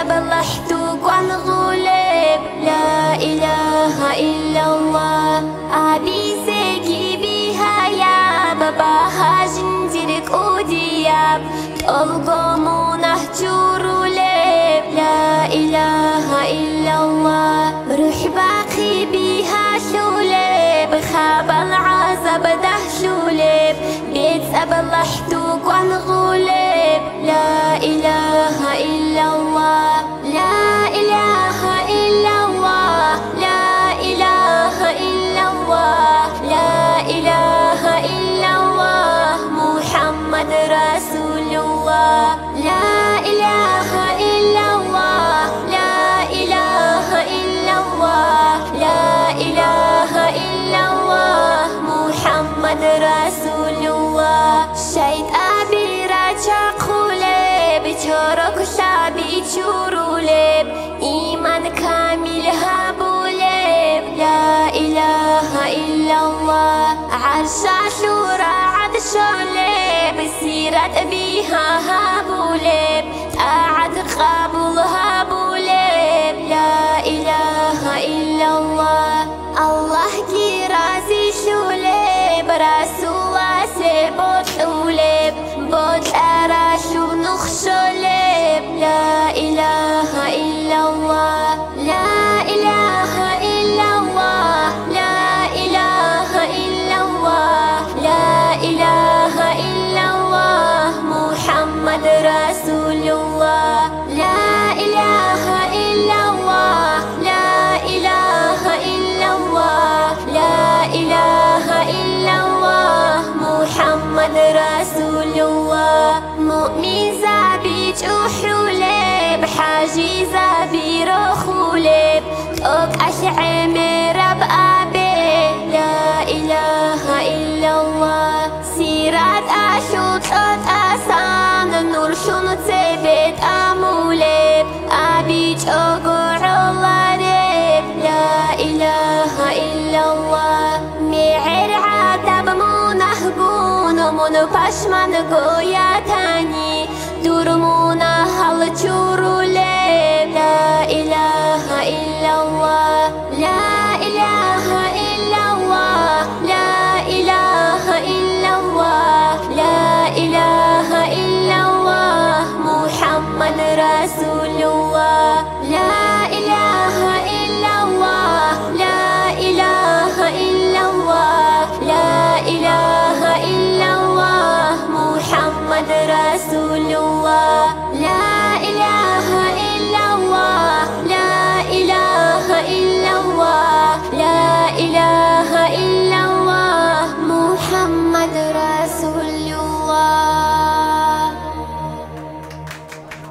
أبلحت قوان غلب لا إله إلا الله أبي سيكي بها يا باباها جنجرك أودياب تلقمو نهجور لب لا إله إلا الله روح باقي بها شولب خاب العذاب ده شولب بيت أبلحت قوان غلب لا إله إلا الله لا إله إلا الله لا إله إلا الله لا إله إلا الله محمد رسول الله لا إله إلا الله لا إله إلا الله لا إله إلا الله محمد رسول الله شهيد أبي راجع قلب چرک شبی چورولب ایمان کامل هبولب لا إله إلا الله عرش شورى عد شولب سيرت بها هبولب أعد قبول هبولب لا إله إلا الله الله كي رازي شولب رسول سبوت أولب بود أراشو نخشولب لا إله إلا الله لا إله إلا الله لا إله إلا الله لا إله إلا الله محمد رسول الله لا إله إلا الله لا إله إلا الله لا إله إلا الله محمد رسول الله مؤمن زابي جحولب حاجي زابي رخولب توك أشعم رب أبي لا إله إلا الله سيرات أشوت أسان نور شنو تبت أمولب أبي جوغر الله لا إله إلا الله معر عتب منهبون من پشمن گویتنی درمون حل چورولب لا إله إلا الله لا إله إلا الله لا إله إلا الله لا إله إلا الله محمد رسول الله لا إله إلا الله لا إله إلا الله لا إله إلا الله محمد رسول الله